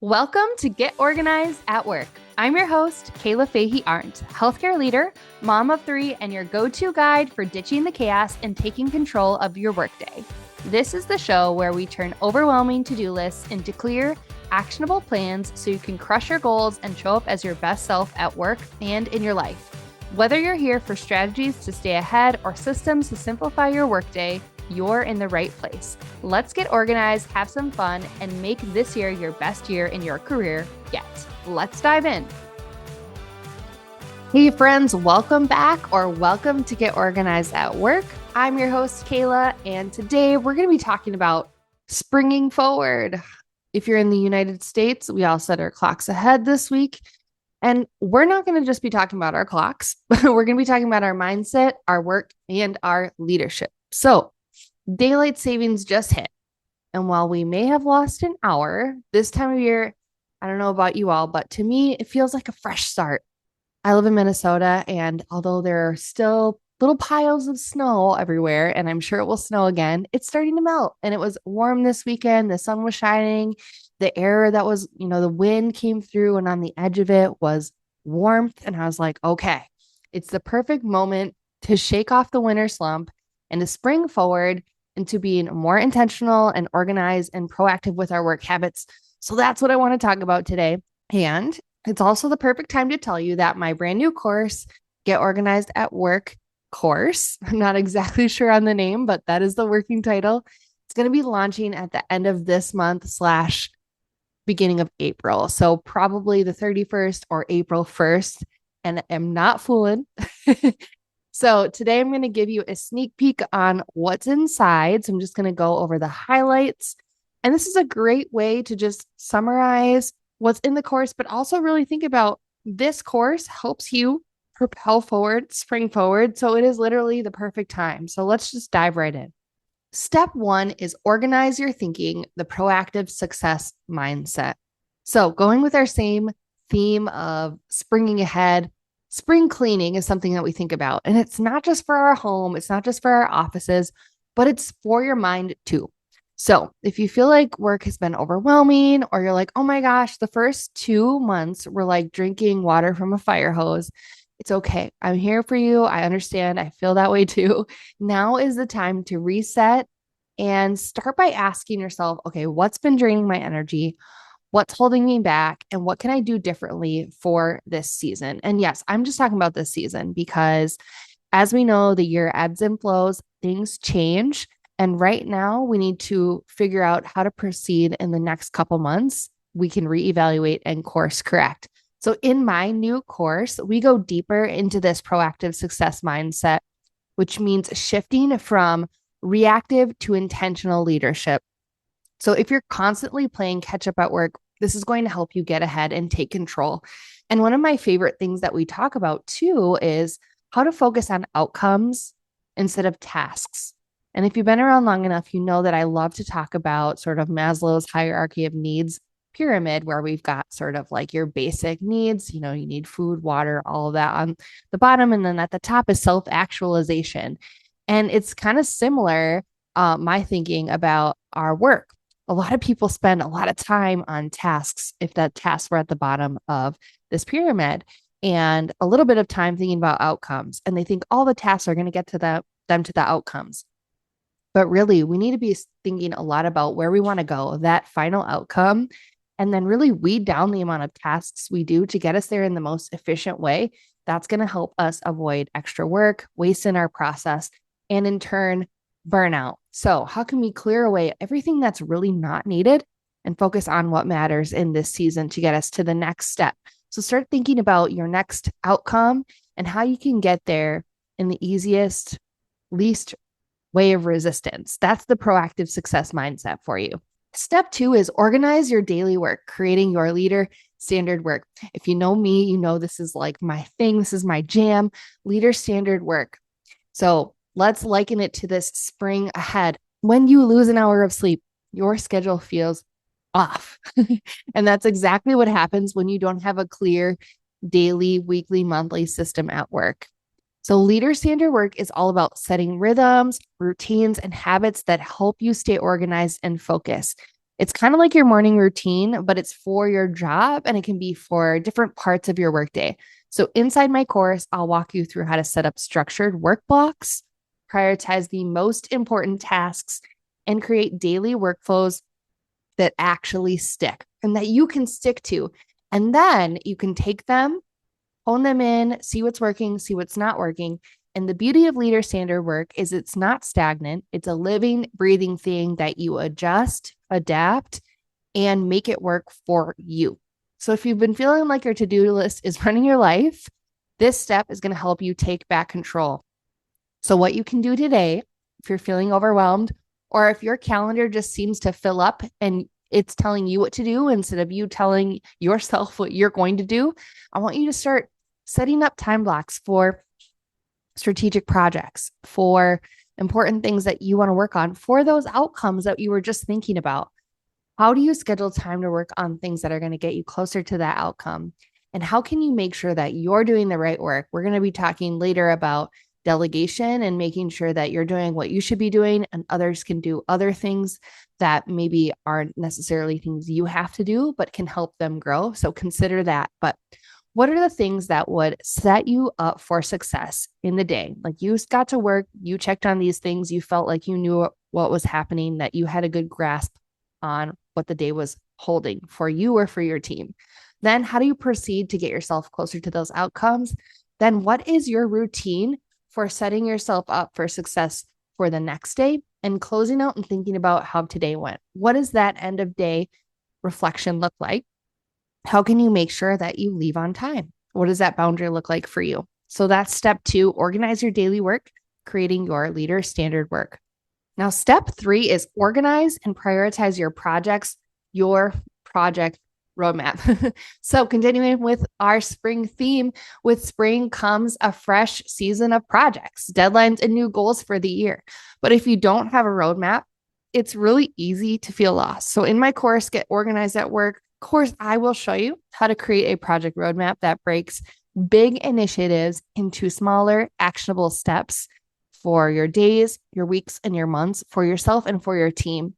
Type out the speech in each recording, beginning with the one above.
Welcome to Get Organized at Work. I'm your host, Kayla Fahey-Ahrndt, healthcare leader, mom of three, and your go-to guide for ditching the chaos and taking control of your workday. This is the show where we turn overwhelming to-do lists into clear, actionable plans so you can crush your goals and show up as your best self at work and in your life. Whether you're here for strategies to stay ahead or systems to simplify your workday, you're in the right place. Let's get organized, have some fun, and make this year your best year in your career yet. Let's dive in. Hey friends, welcome back or welcome to Get Organized at Work. I'm your host, Kayla, and today we're going to be talking about springing forward. If you're in the United States, we all set our clocks ahead this week. And we're not going to just be talking about our clocks, but we're going to be talking about our mindset, our work, and our leadership. So daylight savings just hit. And while we may have lost an hour this time of year, I don't know about you all, but to me, it feels like a fresh start. I live in Minnesota, and although there are still little piles of snow everywhere, and I'm sure it will snow again, it's starting to melt. And it was warm this weekend. The sun was shining. The air that was, the wind came through, and on the edge of it was warmth. And I was like, okay, it's the perfect moment to shake off the winter slump and to spring forward into being more intentional and organized and proactive with our work habits. So that's what I want to talk about today. And it's also the perfect time to tell you that my brand new course, Get Organized at Work course, I'm not exactly sure on the name, but that is the working title. It's going to be launching at the end of this month / beginning of April. So probably the 31st or April 1st. And I'm not fooling. So today I'm going to give you a sneak peek on what's inside. So I'm just going to go over the highlights. And this is a great way to just summarize what's in the course, but also really think about this course helps you propel forward, spring forward. So it is literally the perfect time. So let's just dive right in. Step one is organize your thinking, the proactive success mindset. So going with our same theme of springing ahead, spring cleaning is something that we think about. And it's not just for our home, it's not just for our offices, but it's for your mind too. So if you feel like work has been overwhelming, or you're like, oh my gosh, the first 2 months were like drinking water from a fire hose, it's okay. I'm here for you. I understand. I feel that way too. Now is the time to reset and start by asking yourself, okay, what's been draining my energy? What's holding me back? And what can I do differently for this season? And yes, I'm just talking about this season because as we know, the year ebbs and flows, things change. And right now we need to figure out how to proceed in the next couple months. We can reevaluate and course correct. So in my new course, we go deeper into this proactive success mindset, which means shifting from reactive to intentional leadership. So if you're constantly playing catch up at work, this is going to help you get ahead and take control. And one of my favorite things that we talk about too is how to focus on outcomes instead of tasks. And if you've been around long enough, you know that I love to talk about sort of Maslow's hierarchy of needs pyramid, where we've got sort of like your basic needs, you need food, water, all of that on the bottom. And then at the top is self-actualization. And it's kind of similar, my thinking about our work. A lot of people spend a lot of time on tasks, if that tasks were at the bottom of this pyramid, and a little bit of time thinking about outcomes. And they think all the tasks are going to get to them to the outcomes. But really, we need to be thinking a lot about where we want to go, that final outcome, and then really weed down the amount of tasks we do to get us there in the most efficient way. That's going to help us avoid extra work, waste in our process, and in turn, burnout. So how can we clear away everything that's really not needed and focus on what matters in this season to get us to the next step? So start thinking about your next outcome and how you can get there in the easiest, least way of resistance. That's the proactive success mindset for you. Step two is organize your daily work, creating your leader standard work. If you know me, you know this is like my thing. This is my jam, leader standard work. So let's liken it to this spring ahead. When you lose an hour of sleep, your schedule feels off. And that's exactly what happens when you don't have a clear daily, weekly, monthly system at work. So leader standard work is all about setting rhythms, routines, and habits that help you stay organized and focused. It's kind of like your morning routine, but it's for your job and it can be for different parts of your workday. So inside my course, I'll walk you through how to set up structured work blocks, prioritize the most important tasks, and create daily workflows that actually stick and that you can stick to. And then you can take them, hone them in, see what's working, see what's not working. And the beauty of leader standard work is it's not stagnant. It's a living, breathing thing that you adjust, adapt, and make it work for you. So if you've been feeling like your to-do list is running your life, this step is going to help you take back control. So what you can do today, if you're feeling overwhelmed, or if your calendar just seems to fill up and it's telling you what to do instead of you telling yourself what you're going to do, I want you to start setting up time blocks for strategic projects, for important things that you want to work on, for those outcomes that you were just thinking about. How do you schedule time to work on things that are going to get you closer to that outcome? And how can you make sure that you're doing the right work? We're going to be talking later about delegation and making sure that you're doing what you should be doing and others can do other things that maybe aren't necessarily things you have to do, but can help them grow. So consider that. But what are the things that would set you up for success in the day? Like you got to work, you checked on these things, you felt like you knew what was happening, that you had a good grasp on what the day was holding for you or for your team. Then how do you proceed to get yourself closer to those outcomes? Then what is your routine for setting yourself up for success for the next day and closing out and thinking about how today went? What does that end of day reflection look like? How can you make sure that you leave on time? What does that boundary look like for you? So that's step 2, organize your daily work, creating your leader standard work. Now, step 3 is organize and prioritize your projects, your project roadmap. So continuing with our spring theme, with spring comes a fresh season of projects, deadlines, and new goals for the year. But if you don't have a roadmap, it's really easy to feel lost. So in my course, Get Organized at Work course, I will show you how to create a project roadmap that breaks big initiatives into smaller, actionable steps for your days, your weeks, and your months, for yourself and for your team.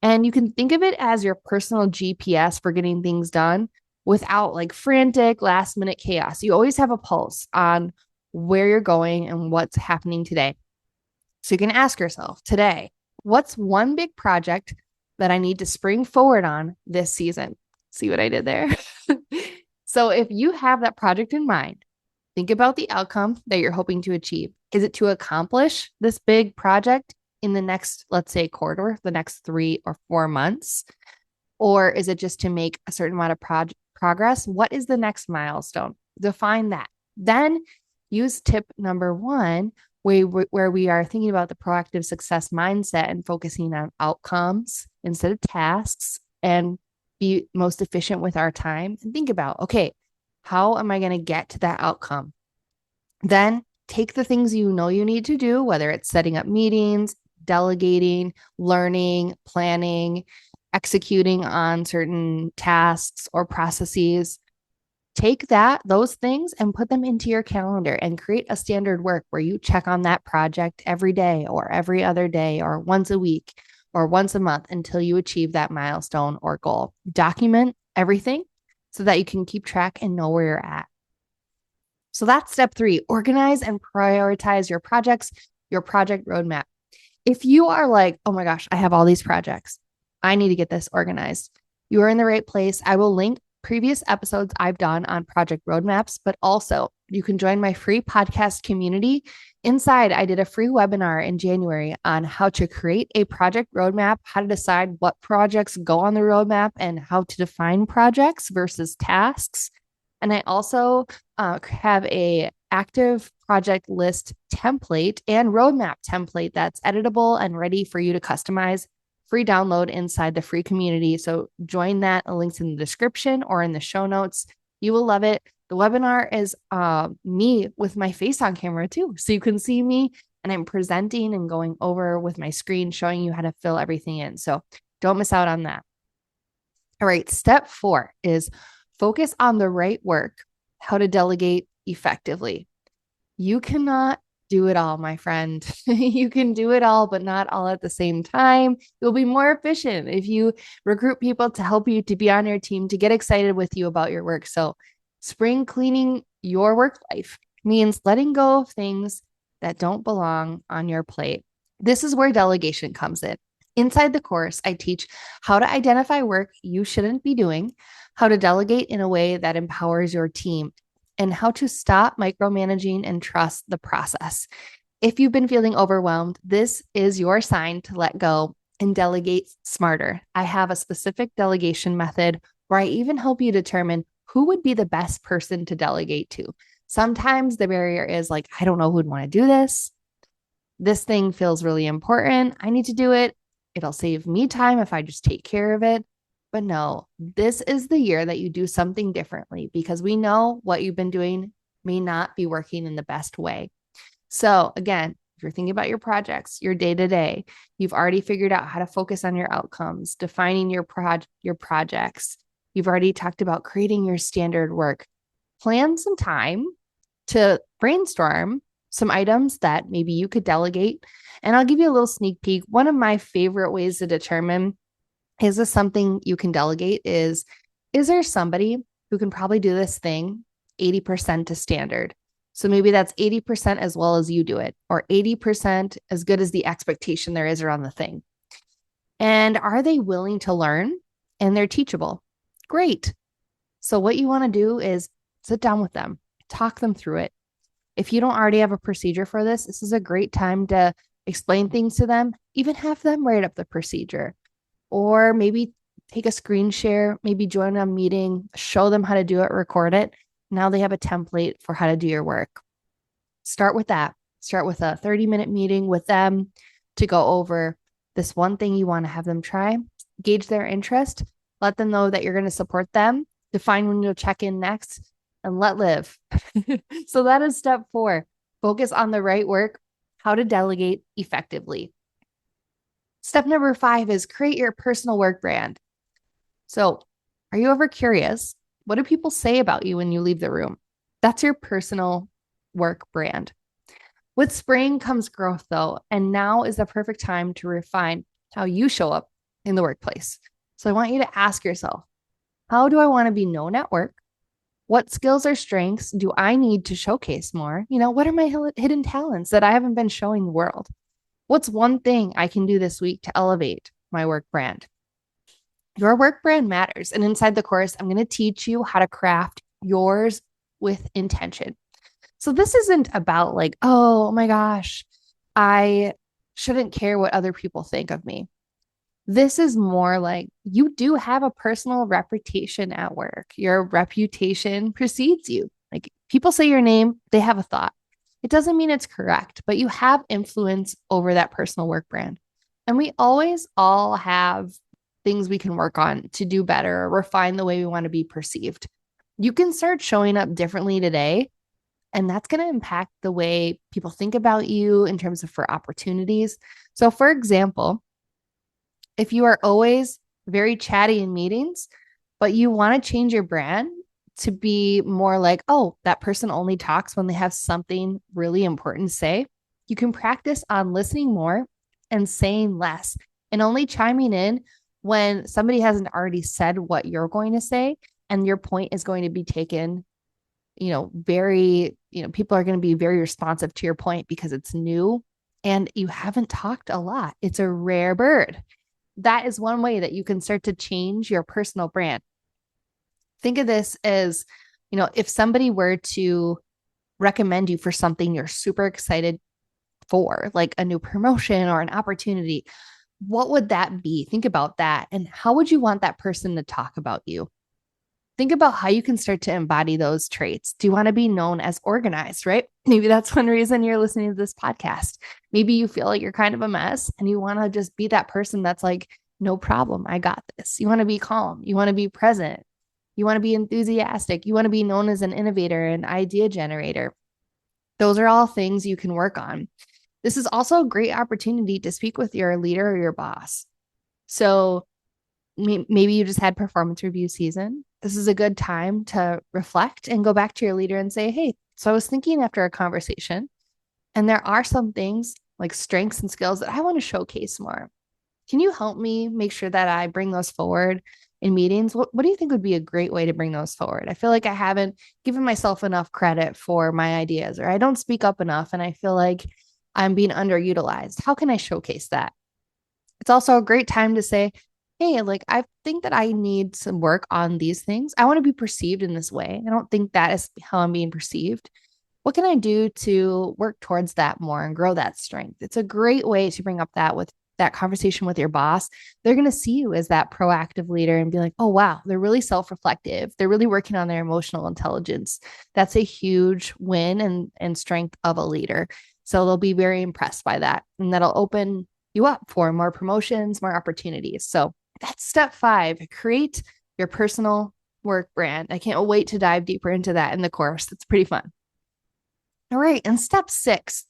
And you can think of it as your personal GPS for getting things done without like frantic last minute chaos. You always have a pulse on where you're going and what's happening today. So you can ask yourself today, what's one big project that I need to spring forward on this season? See what I did there? So if you have that project in mind, think about the outcome that you're hoping to achieve. Is it to accomplish this big project in the next, let's say, quarter, the next 3 or 4 months? Or is it just to make a certain amount of progress? What is the next milestone? Define that. Then use tip number 1, where we are thinking about the proactive success mindset and focusing on outcomes instead of tasks, and be most efficient with our time. And think about, okay, how am I going to get to that outcome? Then take the things you know you need to do, whether it's setting up meetings, delegating, learning, planning, executing on certain tasks or processes. Take those things and put them into your calendar and create a standard work where you check on that project every day or every other day or once a week or once a month until you achieve that milestone or goal. Document everything so that you can keep track and know where you're at. So that's step 3, organize and prioritize your projects, your project roadmap. If you are like, oh my gosh, I have all these projects, I need to get this organized, you are in the right place. I will link previous episodes I've done on project roadmaps, but also you can join my free podcast community. Inside, I did a free webinar in January on how to create a project roadmap, how to decide what projects go on the roadmap, and how to define projects versus tasks. And I also have a active project list template and roadmap template that's editable and ready for you to customize. Free download inside the free community. So join that. A link's in the description or in the show notes. You will love it. The webinar is me with my face on camera too. So you can see me and I'm presenting and going over with my screen, showing you how to fill everything in. So don't miss out on that. All right. Step 4 is focus on the right work, how to delegate effectively. You cannot do it all, my friend. You can do it all, but not all at the same time. You'll be more efficient if you recruit people to help you to be on your team, to get excited with you about your work. So, spring cleaning your work life means letting go of things that don't belong on your plate. This is where delegation comes in. Inside the course, I teach how to identify work you shouldn't be doing, how to delegate in a way that empowers your team, and how to stop micromanaging and trust the process. If you've been feeling overwhelmed, this is your sign to let go and delegate smarter. I have a specific delegation method where I even help you determine who would be the best person to delegate to. Sometimes the barrier is like, I don't know who'd want to do this. This thing feels really important. I need to do it. It'll save me time if I just take care of it. But no, this is the year that you do something differently, because we know what you've been doing may not be working in the best way. So again, if you're thinking about your projects, your day-to-day, you've already figured out how to focus on your outcomes, defining your projects. You've already talked about creating your standard work. Plan some time to brainstorm some items that maybe you could delegate. And I'll give you a little sneak peek. One of my favorite ways to determine, is this something you can delegate, is there somebody who can probably do this thing 80% to standard? So maybe that's 80% as well as you do it, or 80% as good as the expectation there is around the thing. And are they willing to learn and they're teachable? Great. So what you want to do is sit down with them, talk them through it. If you don't already have a procedure for this, this is a great time to explain things to them, even have them write up the procedure, or maybe take a screen share, maybe join a meeting, show them how to do it, record it. Now they have a template for how to do your work. Start with that. Start with a 30-minute meeting with them to go over this one thing you want to have them try, gauge their interest, let them know that you're going to support them, define when you'll check in next, and let live. So that is step 4. Focus on the right work, how to delegate effectively. Step number 5 is create your personal work brand. So are you ever curious? What do people say about you when you leave the room? That's your personal work brand. With spring comes growth, though, and now is the perfect time to refine how you show up in the workplace. So I want you to ask yourself, how do I want to be known at work? What skills or strengths do I need to showcase more? What are my hidden talents that I haven't been showing the world? What's one thing I can do this week to elevate my work brand? Your work brand matters. And inside the course, I'm going to teach you how to craft yours with intention. So this isn't about like, oh my gosh, I shouldn't care what other people think of me. This is more like, you do have a personal reputation at work. Your reputation precedes you. Like, people say your name, they have a thought. It doesn't mean it's correct, but you have influence over that personal work brand. And we always all have things we can work on to do better or refine the way we want to be perceived. You can start showing up differently today, and that's going to impact the way people think about you in terms of for opportunities. So for example, if you are always very chatty in meetings, but you want to change your brand to be more like, oh, that person only talks when they have something really important to say, you can practice on listening more and saying less, and only chiming in when somebody hasn't already said what you're going to say, and your point is going to be taken, people are going to be very responsive to your point because it's new and you haven't talked a lot. It's a rare bird. That is one way that you can start to change your personal brand. Think of this as, if somebody were to recommend you for something you're super excited for, like a new promotion or an opportunity, what would that be? Think about that. And how would you want that person to talk about you? Think about how you can start to embody those traits. Do you want to be known as organized, right? Maybe that's one reason you're listening to this podcast. Maybe you feel like you're kind of a mess and you want to just be that person that's like, no problem, I got this. You want to be calm. You want to be present. You want to be enthusiastic. You want to be known as an innovator and idea generator. Those are all things you can work on. This is also a great opportunity to speak with your leader or your boss. So maybe you just had performance review season. This is a good time to reflect and go back to your leader and say, hey, so I was thinking after a conversation, And there are some things like strengths and skills that I want to showcase more. Can you help me make sure that I bring those forward in meetings? What do you think would be a great way to bring those forward? I feel like I haven't given myself enough credit for my ideas, or I don't speak up enough, and I feel like I'm being underutilized. How can I showcase that? It's also a great time to say, hey, like, I think that I need some work on these things. I want to be perceived in this way. I don't think that is how I'm being perceived. What can I do to work towards that more and grow that strength? It's a great way to bring up that conversation with your boss. They're going to see you as that proactive leader and be like, oh, wow, they're really self-reflective. They're really working on their emotional intelligence. That's a huge win and strength of a leader. So they'll be very impressed by that. And that'll open you up for more promotions, more opportunities. So that's step 5, create your personal work brand. I can't wait to dive deeper into that in the course. It's pretty fun. All right. And step 6,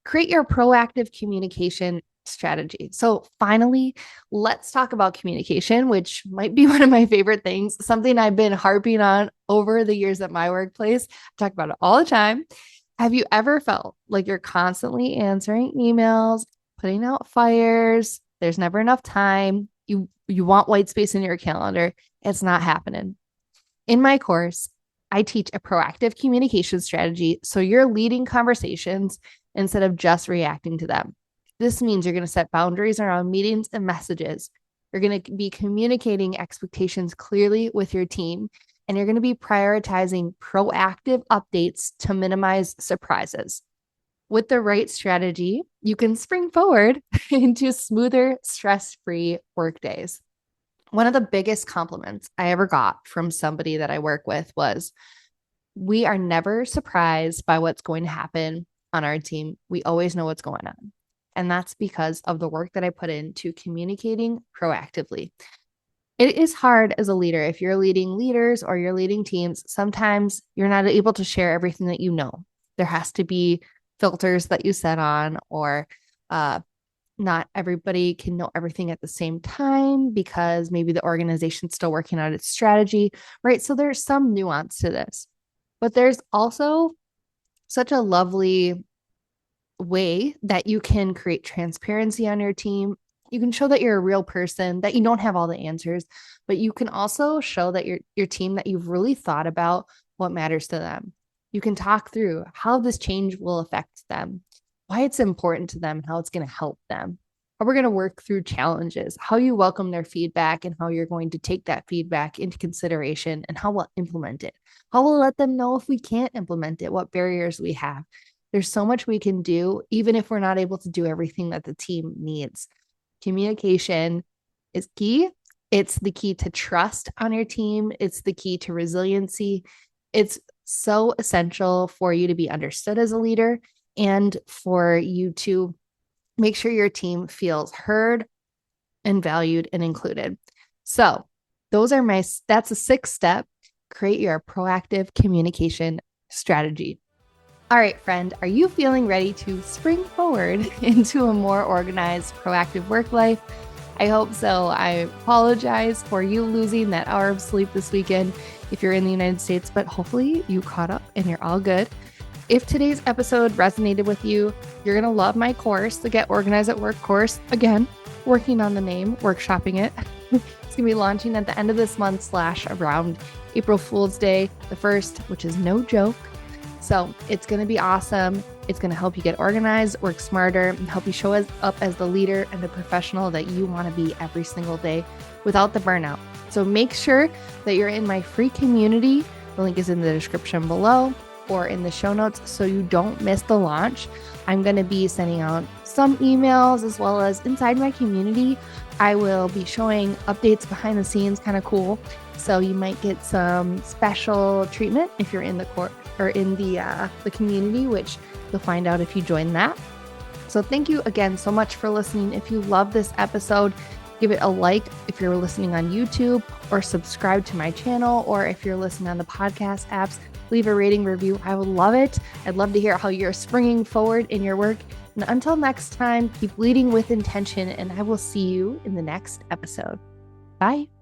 create your proactive communication strategy. So finally, let's talk about communication, which might be one of my favorite things, something I've been harping on over the years at my workplace. I talk about it all the time. Have you ever felt like you're constantly answering emails, putting out fires? There's never enough time. You want white space in your calendar. It's not happening. In my course, I teach a proactive communication strategy. So you're leading conversations instead of just reacting to them. This means you're going to set boundaries around meetings and messages. You're going to be communicating expectations clearly with your team, and you're going to be prioritizing proactive updates to minimize surprises. With the right strategy, you can spring forward into smoother, stress-free workdays. One of the biggest compliments I ever got from somebody that I work with was, we are never surprised by what's going to happen on our team. We always know what's going on. And that's because of the work that I put into communicating proactively. It is hard as a leader. If you're leading leaders or you're leading teams, sometimes you're not able to share everything that you know. There has to be filters that you set on, or not everybody can know everything at the same time because maybe the organization's still working on its strategy, right? So there's some nuance to this, but there's also such a lovely way that you can create transparency on your team. You can show that you're a real person, that you don't have all the answers, but you can also show that your team, that you've really thought about what matters to them. You can talk through how this change will affect them, why it's important to them, how it's going to help them, how we're going to work through challenges, how you welcome their feedback and how you're going to take that feedback into consideration, and how we'll implement it, how we'll let them know if we can't implement it, what barriers we have. There's so much we can do, even if we're not able to do everything that the team needs. Communication is key. It's the key to trust on your team. It's the key to resiliency. It's so essential for you to be understood as a leader and for you to make sure your team feels heard and valued and included. So that's a 6th step. Create your proactive communication strategy. All right, friend, are you feeling ready to spring forward into a more organized, proactive work life? I hope so. I apologize for you losing that hour of sleep this weekend if you're in the United States, but hopefully you caught up and you're all good. If today's episode resonated with you, you're going to love my course, the Get Organized at Work course. Again, working on the name, workshopping it. It's going to be launching at the end of this month / around April Fool's Day, the 1st, which is no joke. So it's going to be awesome. It's going to help you get organized, work smarter, and help you show up as the leader and the professional that you want to be every single day without the burnout. So make sure that you're in my free community. The link is in the description below or in the show notes so you don't miss the launch. I'm going to be sending out some emails, as well as inside my community, I will be showing updates behind the scenes, kind of cool. So you might get some special treatment if you're in the court or in the community, which you'll find out if you join that. So thank you again so much for listening. If you love this episode, give it a like if you're listening on YouTube, or subscribe to my channel, or if you're listening on the podcast apps, leave a rating review. I would love it. I'd love to hear how you're springing forward in your work. And until next time, keep leading with intention, and I will see you in the next episode. Bye.